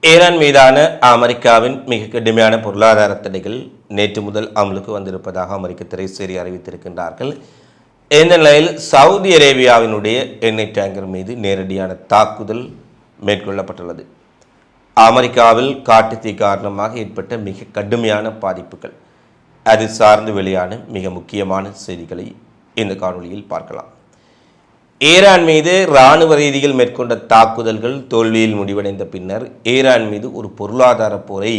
Iran மீதான அமெரிக்காவின் மிக கடுமையான பொருளாதார தடைகள் நேற்று முதல் அமலுக்கு வந்திருப்பதாக அமெரிக்க திரைசேரி அறிவித்திருக்கின்றார்கள். இந்த நிலையில் சவுதி அரேபியாவினுடைய எண்ணெய் டேங்கர் மீது நேரடியான தாக்குதல் மேற்கொள்ளப்பட்டுள்ளது. அமெரிக்காவில் காட்டுத்தீ காரணமாக ஏற்பட்ட மிக கடுமையான பாதிப்புகள் அது சார்ந்து வெளியான மிக முக்கியமான செய்திகளை இந்த காணொலியில் பார்க்கலாம். ஈரான் மீது இராணுவ ரீதியில் மேற்கொண்ட தாக்குதல்கள் தோல்வியில் முடிவடைந்த பின்னர் ஈரான் மீது ஒரு பொருளாதார போரை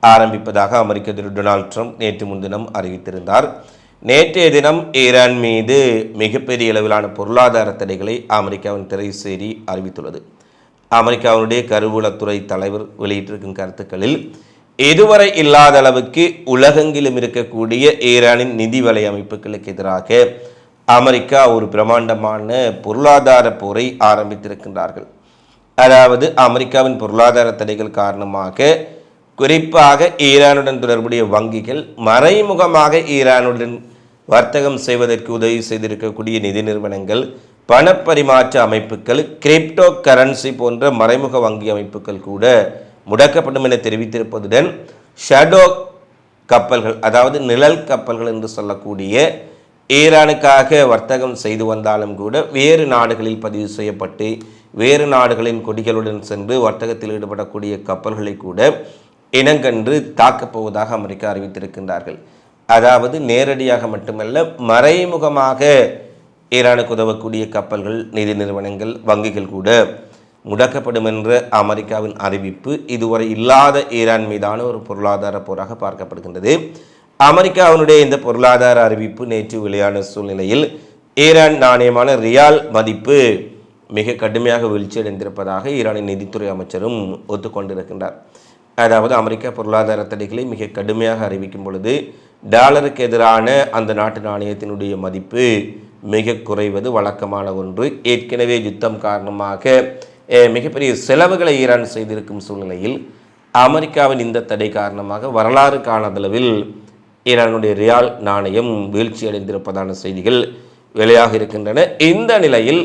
ஆரம்பிப்பதாக அமெரிக்க அதிபர் டொனால்ட் ட்ரம்ப் நேற்று முன்தினம் அறிவித்திருந்தார். நேற்றைய தினம் ஈரான் மீது மிகப்பெரிய அளவிலான பொருளாதார தடைகளை அமெரிக்காவின் திரைசேரி அறிவித்துள்ளது. அமெரிக்காவினுடைய கருவூலத்துறை தலைவர் வெளியிட்டிருக்கும் கருத்துக்களில் இதுவரை இல்லாத அளவுக்கு உலகெங்கிலும் இருக்கக்கூடிய ஈரானின் நிதி வலை அமைப்புகளுக்கு எதிராக அமெரிக்கா ஒரு பிரமாண்டமான பொருளாதார போரை ஆரம்பித்திருக்கின்றார்கள். அதாவது அமெரிக்காவின் பொருளாதார தடைகள் காரணமாக குறிப்பாக ஈரானுடன் தொடர்புடைய வங்கிகள் மறைமுகமாக ஈரானுடன் வர்த்தகம் செய்வதற்கு உதவி செய்திருக்கக்கூடிய நிதி நிறுவனங்கள், பணப்பரிமாற்ற அமைப்புகள், கிரிப்டோ கரன்சி போன்ற மறைமுக வங்கி அமைப்புகள் கூட முடக்கப்படும் என தெரிவித்திருப்பதுடன் ஷடோ கப்பல்கள், அதாவது நிழல் கப்பல்கள் என்று சொல்லக்கூடிய ஈரானுக்காக வர்த்தகம் செய்து வந்தாலும் கூட வேறு நாடுகளில் பதிவு செய்யப்பட்டு வேறு நாடுகளின் கொடிகளுடன் சென்று வர்த்தகத்தில் ஈடுபடக்கூடிய கப்பல்களை கூட இனங்கன்று தாக்கப்போவதாக அமெரிக்கா அறிவித்திருக்கின்றார்கள். அதாவது நேரடியாக மட்டுமல்ல, மறைமுகமாக ஈரானுக்கு உதவக்கூடிய கப்பல்கள், நிதி நிறுவனங்கள், வங்கிகள் கூட முடக்கப்படும் என்ற அமெரிக்காவின் அறிவிப்பு இதுவரை இல்லாத ஈரான் மீதான ஒரு பொருளாதார போராக பார்க்கப்படுகின்றது. அமெரிக்காவினுடைய இந்த பொருளாதார அறிவிப்பு நேற்று வெளியான சூழ்நிலையில் ஈரான் நாணயமான ரியால் மதிப்பு மிக கடுமையாக வீழ்ச்சியடைந்திருப்பதாக ஈரானின் நிதித்துறை அமைச்சரும் ஒத்துக்கொண்டிருக்கின்றார். அதாவது அமெரிக்கா பொருளாதார தடைகளை மிக கடுமையாக அறிவிக்கும் பொழுது டாலருக்கு எதிரான அந்த நாட்டு நாணயத்தினுடைய மதிப்பு மிக குறைவது வழக்கமான ஒன்று. ஏற்கனவே யுத்தம் காரணமாக மிகப்பெரிய செலவுகளை ஈரான் செய்திருக்கும் சூழ்நிலையில் அமெரிக்காவின் இந்த தடை காரணமாக வரலாறு காணாதளவில் ஈரானுடைய ரியால் நாணயம் வீழ்ச்சியடைந்திருப்பதான செய்திகள் வெளியாக இருக்கின்றன. இந்த நிலையில்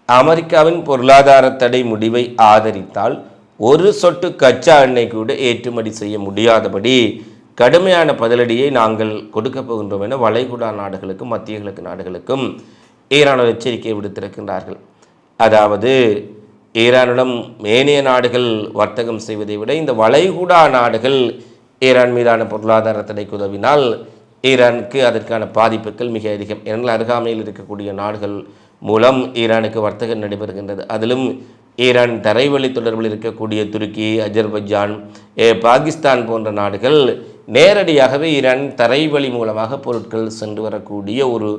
அமெரிக்காவின் பொருளாதார தடை முடிவை ஆதரித்தால் ஒரு சொட்டு கச்சா எண்ணெய் கூட ஏற்றுமதி செய்ய முடியாதபடி கடுமையான பதிலடியை நாங்கள் கொடுக்கப் போகின்றோம் என வளைகுடா நாடுகளுக்கும் மத்திய கிழக்கு நாடுகளுக்கும் ஈரான் எச்சரிக்கை விடுத்திருக்கின்றார்கள். அதாவது ஈரானிடம் ஏனைய நாடுகள் வர்த்தகம் செய்வதை விட இந்த வளைகுடா நாடுகள் ஈரான் மீதான பொருளாதார தடைக்கு உதவினால் ஈரானுக்கு அதற்கான பாதிப்புகள் மிக அதிகம். ஏனென்றால் அருகாமையில் இருக்கக்கூடிய நாடுகள் மூலம் ஈரானுக்கு வர்த்தகம் நடைபெறுகின்றது. அதிலும் ஈரான் தரைவழி தொடர்பில் இருக்கக்கூடிய துருக்கி, அஜர்பைஜான், பாகிஸ்தான் போன்ற நாடுகள் நேரடியாகவே ஈரான் தரைவழி மூலமாக பொருட்கள் சென்று வரக்கூடிய ஒரு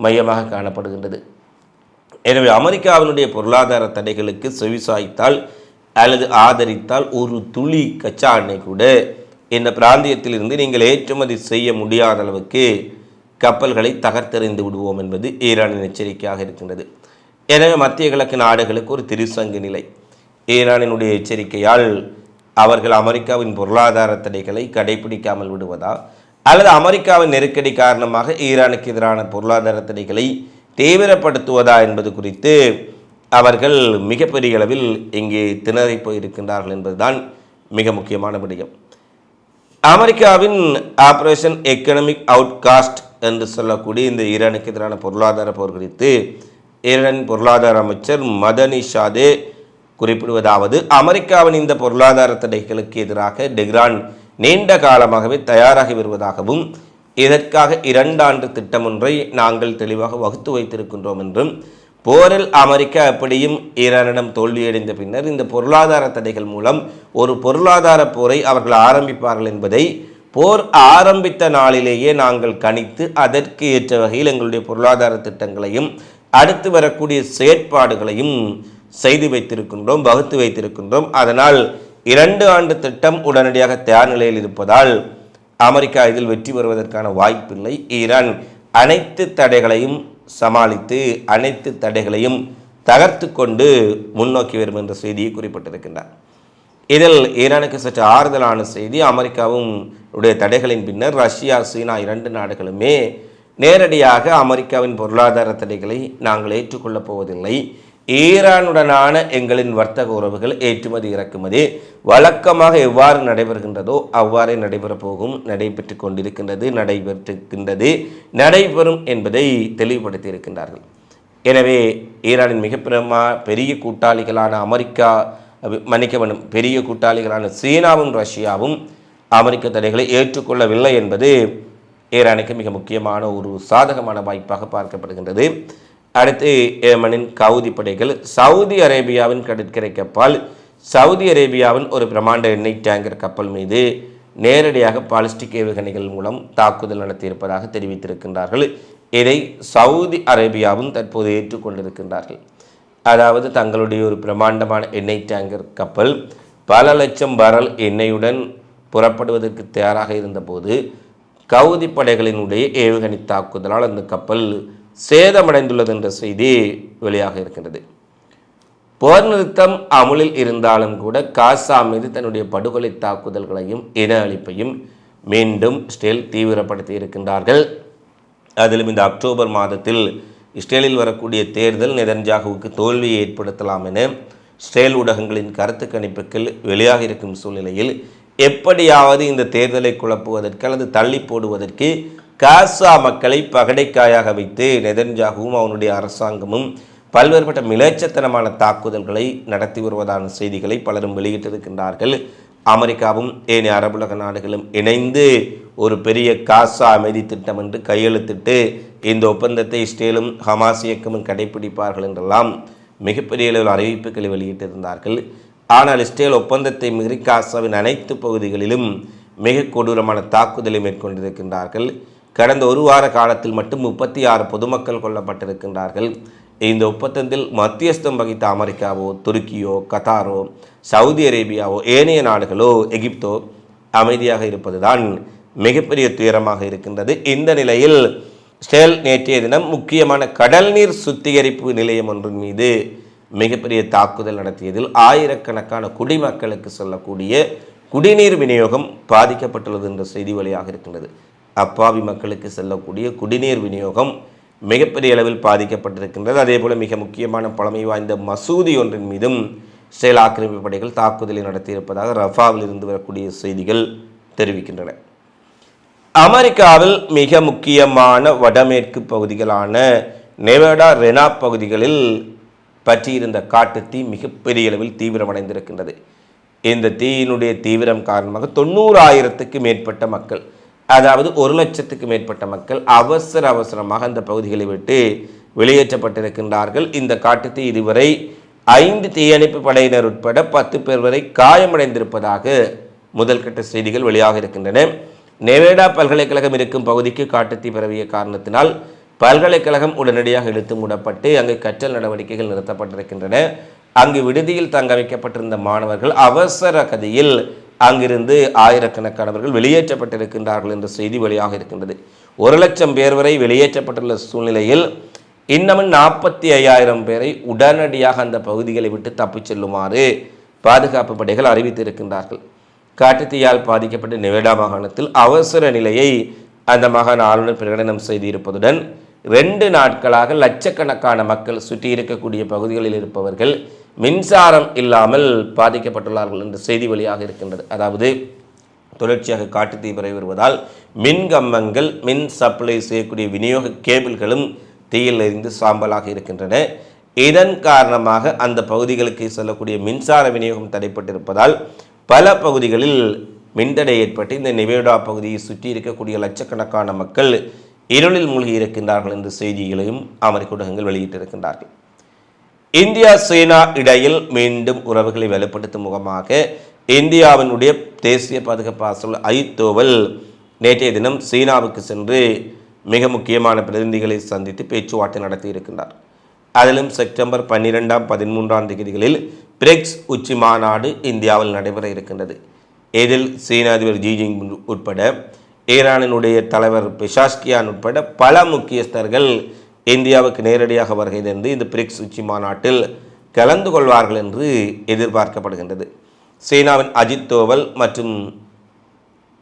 மையமாக காணப்படுகின்றது. எனவே அமெரிக்காவினுடைய பொருளாதார தடைகளுக்கு செவிசாய்த்தால் அல்லது ஆதரித்தால் ஒரு துளி கச்சா எண்ணெய் கூட இந்த பிராந்தியத்திலிருந்து நீங்கள் ஏற்றுமதி செய்ய முடியாத அளவுக்கு கப்பல்களை தகர்த்தெறிந்து விடுவோம் என்பது ஈரானின் எச்சரிக்கையாக இருக்கின்றது. எனவே மத்திய கிழக்கு நாடுகளுக்கு ஒரு திருசங்கு நிலை. ஈரானினுடைய எச்சரிக்கையால் அவர்கள் அமெரிக்காவின் பொருளாதார தடைகளை கடைபிடிக்காமல் விடுவதா அல்லது அமெரிக்காவின் நெருக்கடி காரணமாக ஈரானுக்கு எதிரான பொருளாதார தடைகளை தீவிரப்படுத்துவதா என்பது குறித்து அவர்கள் மிகப்பெரிய அளவில் இங்கே திணறி போயிருக்கின்றார்கள் என்பதுதான் மிக முக்கியமான விடயம். அமெரிக்காவின் ஆபரேஷன் எக்கனாமிக் அவுட்காஸ்ட் என்று சொல்லக்கூடிய இந்த ஈரானுக்கு எதிரான பொருளாதார போர் குறித்து ஈரானின் பொருளாதார அமைச்சர் மதனி ஷாதே குறிப்பிடுவதாவது, அமெரிக்காவின் இந்த பொருளாதார தடைகளுக்கு எதிராக டெஹ்ரான் நீண்ட காலமாகவே தயாராகி வருவதாகவும் இதற்காக 2 ஆண்டு திட்டம் ஒன்றை நாங்கள் தெளிவாக வகுத்து வைத்திருக்கின்றோம் என்றும், போரில் அமெரிக்கா எப்படியும் ஈரானிடம் தோல்வியடைந்த பின்னர் இந்த பொருளாதார தடைகள் மூலம் ஒரு பொருளாதார போரை அவர்கள் ஆரம்பிப்பார்கள் என்பதை போர் ஆரம்பித்த நாளிலேயே நாங்கள் கணித்து அதற்கு ஏற்ற வகையில் எங்களுடைய பொருளாதார திட்டங்களையும் அடுத்து வரக்கூடிய செயற்பாடுகளையும் செய்து வைத்திருக்கின்றோம், வகுத்து வைத்திருக்கின்றோம். அதனால் 2 ஆண்டு திட்டம் உடனடியாக தயார் நிலையில் இருப்பதால் அமெரிக்கா இதில் வெற்றி பெறுவதற்கான வாய்ப்பில்லை. ஈரான் அனைத்து தடைகளையும் சமாளித்து அனைத்து தடைகளையும் தகர்த்து கொண்டு முன்னோக்கி வரும் என்ற செய்தியை குறிப்பிட்டிருக்கின்றார். இதில் ஈரானுக்கு சற்று ஆறுதலான செய்தி, அமெரிக்காவும் உடைய தடைகளின் பின்னர் ரஷ்யா, சீனா 2 நாடுகளுமே நேரடியாக அமெரிக்காவின் பொருளாதார தடைகளை நாங்கள் ஏற்றுக்கொள்ளப் போவதில்லை, ஈரானுடனான எங்களின் வர்த்தக உறவுகள் ஏற்றுமதி இறக்குமதி வழக்கமாக எவ்வாறு நடைபெறுகின்றதோ அவ்வாறே நடைபெறப் போகும், நடைபெற்று கொண்டிருக்கின்றது, நடைபெறும் என்பதை தெளிவுபடுத்தி இருக்கின்றார்கள். எனவே ஈரானின் பெரிய கூட்டாளிகளான அமெரிக்கா பெரிய கூட்டாளிகளான சீனாவும் ரஷ்யாவும் அமெரிக்க தடைகளை ஏற்றுக்கொள்ளவில்லை என்பது ஈரானுக்கு மிக முக்கியமான ஒரு சாதகமான வாய்ப்பாக பார்க்கப்படுகின்றது. அடுத்து ஏமனின் கவுதி படைகள் சவுதி அரேபியாவின் கடற்கரை கப்பல் சவுதி அரேபியாவின் ஒரு பிரம்மாண்ட எண்ணெய் டேங்கர் கப்பல் மீது நேரடியாக பாலிஸ்டிக் ஏவுகணைகள் மூலம் தாக்குதல் நடத்தியிருப்பதாக தெரிவித்திருக்கின்றார்கள். இதை சவுதி அரேபியாவும் தற்போது ஏற்றுக்கொண்டிருக்கின்றார்கள். அதாவது தங்களுடைய ஒரு பிரம்மாண்டமான எண்ணெய் டேங்கர் கப்பல் பல லட்சம் பரல் எண்ணெயுடன் புறப்படுவதற்கு தயாராக இருந்தபோது கவுதி படைகளினுடைய ஏவுகணை தாக்குதலால் அந்த கப்பல் சேதமடைந்துள்ளது என்ற செய்தி வெளியாக இருக்கின்றது. போர் நிறுத்தம் அமுலில் இருந்தாலும் கூட காசா மீது தன்னுடைய படுகொலை தாக்குதல்களையும் இன அழிப்பையும் மீண்டும் இஸ்ரேல் தீவிரப்படுத்தி இருக்கின்றார்கள். அதிலும் இந்த அக்டோபர் மாதத்தில் இஸ்ரேலில் வரக்கூடிய தேர்தல் நெதன்யாகுவுக்கு தோல்வியை ஏற்படுத்தலாம் என இஸ்ரேல் ஊடகங்களின் கருத்து கணிப்புகள் வெளியாக இருக்கும் சூழ்நிலையில் எப்படியாவது இந்த தேர்தலை குழப்புவதற்கு அல்லது தள்ளி போடுவதற்கு காசா மக்களை பகடைக்காயாக வைத்து நெதன்யாகுவும் அவனுடைய அரசாங்கமும் பல்வேறுபட்ட மிலேச்சத்தனமான தாக்குதல்களை நடத்தி வருவதான செய்திகளை பலரும் வெளியிட்டிருக்கின்றார்கள். அமெரிக்காவும் ஏனைய அரபுலக நாடுகளும் இணைந்து ஒரு பெரிய காசா அமைதி திட்டம் என்று கையெழுத்திட்டு இந்த ஒப்பந்தத்தை இஸ்ரேலும் ஹமாஸ் இயக்கமும் கடைபிடிப்பார்கள் என்றெல்லாம் மிகப்பெரிய அளவில் அறிவிப்புகளை வெளியிட்டிருந்தார்கள். ஆனால் இஸ்ரேல் ஒப்பந்தத்தை மீறி காசாவின் அனைத்து பகுதிகளிலும் மிக கொடூரமான தாக்குதலை மேற்கொண்டிருக்கின்றார்கள். கடந்த ஒரு வார காலத்தில் மட்டும் 36 பொதுமக்கள் கொல்லப்பட்டிருக்கின்றார்கள். இந்த ஒப்பந்தத்தில் மத்தியஸ்தம் வகித்த அமெரிக்காவோ, துருக்கியோ, கத்தாரோ, சவுதி அரேபியாவோ, ஏனைய நாடுகளோ, எகிப்தோ அமைதியாக இருப்பதுதான் மிகப்பெரிய துயரமாக இருக்கின்றது. இந்த நிலையில் இஸ்ரேல் நேற்றைய தினம் முக்கியமான கடல் நீர் சுத்திகரிப்பு நிலையம் ஒன்றின் மீது மிகப்பெரிய தாக்குதல் நடத்தியதில் ஆயிரக்கணக்கான குடிமக்களுக்கு செல்லக்கூடிய குடிநீர் விநியோகம் பாதிக்கப்பட்டுள்ளது என்ற செய்தி வழியாக இருக்கின்றது. அப்பாவி மக்களுக்கு செல்லக்கூடிய குடிநீர் விநியோகம் மிகப்பெரிய அளவில் பாதிக்கப்பட்டிருக்கின்றது. அதே போல மிக முக்கியமான பழமை வாய்ந்த மசூதி ஒன்றின் மீதும் இஸ்ரேல் ஆக்கிரமிப்பு படைகள் தாக்குதலை நடத்தியிருப்பதாக ரஃபாவில் இருந்து வரக்கூடிய செய்திகள் தெரிவிக்கின்றன. அமெரிக்காவில் மிக முக்கியமான வடமேற்கு பகுதிகளான நெவாடா, ரெனா பகுதிகளில் பற்றியிருந்த காட்டுத்தீ மிகப்பெரிய அளவில் தீவிரமடைந்திருக்கின்றது. இந்த தீயினுடைய தீவிரம் காரணமாக 90,000க்கு மேற்பட்ட மக்கள், அதாவது 1,00,000க்கு மேற்பட்ட மக்கள் அவசரமாக அந்த பகுதிகளை விட்டு வெளியேற்றப்பட்டிருக்கின்றார்கள். இந்த காட்டுத்தீ இதுவரை 5 தீயணைப்பு படையினர் உட்பட 10 பேர் வரை காயமடைந்திருப்பதாக முதல்கட்ட செய்திகள் வெளியாக இருக்கின்றன. நெவேடா பல்கலைக்கழகம் இருக்கும் பகுதிக்கு காட்டுத்தீ பரவிய காரணத்தினால் பல்கலைக்கழகம் உடனடியாக இழுத்து மூடப்பட்டு அங்கு கற்றல் நடவடிக்கைகள் நிறுத்தப்பட்டிருக்கின்றன. அங்கு விடுதியில் தங்க வைக்கப்பட்டிருந்த மாணவர்கள் அவசர கதியில் அங்கிருந்து ஆயிரக்கணக்கானவர்கள் வெளியேற்றப்பட்டிருக்கின்றார்கள் என்ற செய்தி வெளியாக இருக்கின்றது. 1,00,000 பேர் வரை வெளியேற்றப்பட்டுள்ள சூழ்நிலையில் இன்னமும் 45,000 பேரை உடனடியாக அந்த பகுதிகளை விட்டு தப்பிச் செல்லுமாறு பாதுகாப்பு படைகள் அறிவித்திருக்கின்றார்கள். காட்டுத்தீயால் பாதிக்கப்பட்ட நெவேடா மாகாணத்தில் அவசர நிலையை அந்த மாகாண ஆளுநர் பிரகடனம் செய்திருப்பதுடன் 2 நாட்களாக லட்சக்கணக்கான மக்கள் சுற்றி இருக்கக்கூடிய பகுதிகளில் இருப்பவர்கள் மின்சாரம் இல்லாமல் பாதிக்கப்பட்டுள்ளார்கள் என்ற செய்தி வெளியாக இருக்கின்றது. அதாவது தொடர்ச்சியாக காட்டுத்தீ பரவி வருவதால் மின் கம்பங்கள், மின் சப்ளை செய்யக்கூடிய விநியோக கேபிள்களும் தீயில் எரிந்து சாம்பலாக இருக்கின்றன. இதன் காரணமாக அந்த பகுதிகளுக்கு செல்லக்கூடிய மின்சார விநியோகம் தடைப்பட்டிருப்பதால் பல பகுதிகளில் மின்தடை ஏற்பட்டு இந்த நெவேடா பகுதியை சுற்றி இருக்கக்கூடிய லட்சக்கணக்கான மக்கள் இருளில் மூழ்கி இருக்கின்றார்கள் என்ற செய்திகளையும் அமெரிக்க ஊடகங்கள் வெளியிட்டிருக்கின்றார்கள். இந்தியா சீனா இடையில் மீண்டும் உறவுகளை வலுப்படுத்தும் முகமாக இந்தியாவினுடைய தேசிய பாதுகாப்பு ஆலோசகர் அஜித் தோவல் நேற்றைய தினம் சீனாவுக்கு சென்று மிக முக்கியமான பிரதிநிதிகளை சந்தித்து பேச்சுவார்த்தை நடத்தி இருக்கின்றார். அதிலும் செப்டம்பர் 12, 13 தேதிகளில் பிரிக்ஸ் உச்சி மாநாடு இந்தியாவில் நடைபெற இருக்கின்றது. இதில் சீன அதிபர் ஜி ஜின்பிங் உட்பட ஈரானினுடைய தலைவர் பெஷாஷ்கியான் உட்பட பல முக்கியஸ்தர்கள் இந்தியாவுக்கு நேரடியாக வருகை தந்து இந்த பிரிக்ஸ் உச்சி மாநாட்டில் கலந்து கொள்வார்கள் என்று எதிர்பார்க்கப்படுகின்றது. சீனாவின் அஜித் தோவல் மற்றும்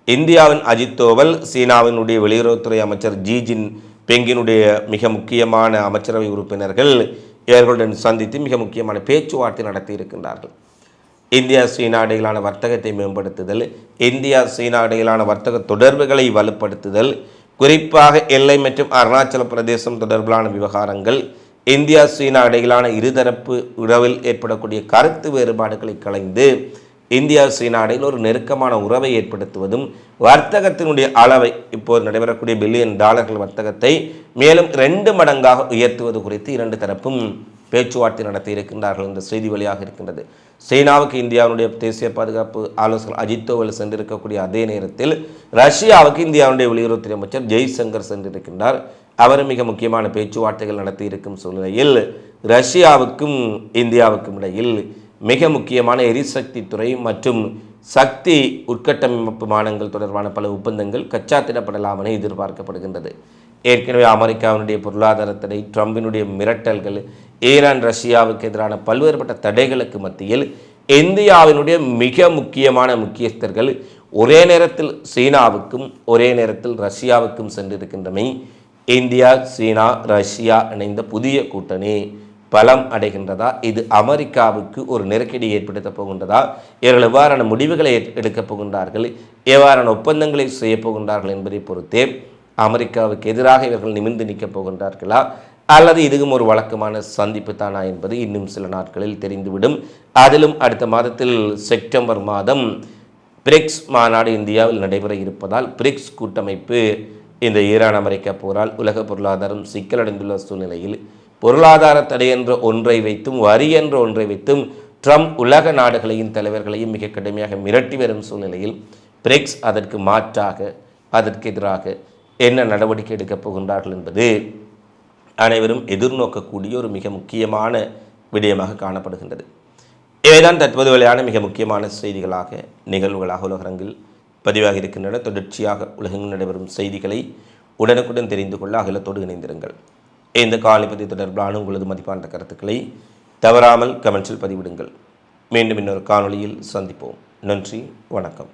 இந்தியாவின் அஜித் தோவல், சீனாவினுடைய வெளியுறவுத்துறை அமைச்சர் ஜி ஜின்பிங்கினுடைய மிக முக்கியமான அமைச்சரவை உறுப்பினர்கள் இவர்களுடன் சந்தித்து மிக முக்கியமான பேச்சுவார்த்தை நடத்தி இருக்கின்றார்கள். இந்தியா சீனா இடையிலான வர்த்தகத்தை மேம்படுத்துதல், இந்தியா சீனா இடையிலான வர்த்தக தொடர்புகளை வலுப்படுத்துதல், குறிப்பாக எல்லை மற்றும் அருணாச்சல பிரதேசம் தொடர்பிலான விவகாரங்கள், இந்தியா சீனா இடையிலான இருதரப்பு உறவில் ஏற்படக்கூடிய கருத்து வேறுபாடுகளை களைந்து இந்தியா சீனா இடையில் ஒரு நெருக்கமான உறவை ஏற்படுத்துவதும், வர்த்தகத்தினுடைய அளவை இப்போது நடைபெறக்கூடிய பில்லியன் டாலர்கள் வர்த்தகத்தை மேலும் 2 மடங்காக உயர்த்துவது குறித்து இரண்டு தரப்பும் பேச்சுவார்த்தை நடத்தி இருக்கின்றார்கள் என்ற செய்தி வழியாக இருக்கின்றது. சீனாவுக்கு இந்தியாவுடைய தேசிய பாதுகாப்பு ஆலோசகர் அஜித் தோவல் சென்றிருக்கக்கூடிய அதே நேரத்தில் ரஷ்யாவுக்கு இந்தியாவுடைய வெளியுறவுத்துறை அமைச்சர் ஜெய்சங்கர் சென்றிருக்கின்றார். அவர் மிக முக்கியமான பேச்சுவார்த்தைகள் நடத்தி இருக்கும் சூழ்நிலையில் ரஷ்யாவுக்கும் இந்தியாவுக்கும் இடையில் மிக முக்கியமான எரிசக்தி துறை மற்றும் சக்தி உட்கட்டமைப்பு மானங்கள் தொடர்பான பல ஒப்பந்தங்கள் கச்சாத்திடப்படலாம் என எதிர்பார்க்கப்படுகின்றது. ஏற்கனவே அமெரிக்காவினுடைய பொருளாதார தடை, ட்ரம்பினுடைய மிரட்டல்கள், ஈரான் ரஷ்யாவுக்கு எதிரான பல்வேறுபட்ட தடைகளுக்கு மத்தியில் இந்தியாவினுடைய மிக முக்கியமான முக்கியஸ்தர்கள் ஒரே நேரத்தில் சீனாவுக்கும் ஒரே நேரத்தில் ரஷ்யாவுக்கும் சென்றிருக்கின்றமை இந்தியா சீனா ரஷ்யா இணைந்த புதிய கூட்டணி பலம் அடைகின்றதா? இது அமெரிக்காவுக்கு ஒரு நெருக்கடி ஏற்படுத்தப் போகின்றதா? இவர்கள் எவ்வாறான முடிவுகளை எடுக்கப் போகின்றார்கள், எவ்வாறான ஒப்பந்தங்களை செய்யப் போகின்றார்கள் என்பதை பொறுத்தே அமெரிக்காவுக்கு எதிராக இவர்கள் நிமிர்ந்து நிற்கப் போகின்றார்களா அல்லது இதுவும் ஒரு வழக்கமான சந்திப்பு தானா என்பது இன்னும் சில நாட்களில் தெரிந்துவிடும். அதிலும் அடுத்த மாதத்தில் செப்டம்பர் மாதம் பிரிக்ஸ் மாநாடு இந்தியாவில் நடைபெற இருப்பதால் பிரிக்ஸ் கூட்டமைப்பு இந்த ஈரான் அமெரிக்கா போரால் உலக பொருளாதாரம் சிக்கலடைந்துள்ள சூழ்நிலையில் பொருளாதார தடை என்ற ஒன்றை வைத்தும் வரி என்ற ஒன்றை வைத்தும் ட்ரம்ப் உலக நாடுகளையும் தலைவர்களையும் மிக கடுமையாக மிரட்டி வரும் சூழ்நிலையில் பிரிக்ஸ் அதற்கு மாற்றாக அதற்கு எதிராக என்ன நடவடிக்கை எடுக்கப் போகின்றார்கள் என்பது அனைவரும் எதிர்நோக்கக்கூடிய ஒரு மிக முக்கியமான விடயமாக காணப்படுகின்றது. இவைதான் தற்போது வெளியான மிக முக்கியமான செய்திகளாக நிகழ்வுகளாக உலகரங்கில் பதிவாக இருக்கின்றன. தொடர்ச்சியாக உலகெங்கும் நடைபெறும் செய்திகளை உடனுக்குடன் தெரிந்து கொள்ள அகிலத்தோடு இணைந்திருங்கள். இந்த காலப்பதி தொடர்பான உங்களது மதிப்பான கருத்துக்களை தவறாமல் கமெண்ட்ஸில் பதிவிடுங்கள். மீண்டும் இன்னொரு காணொளியில் சந்திப்போம். நன்றி, வணக்கம்.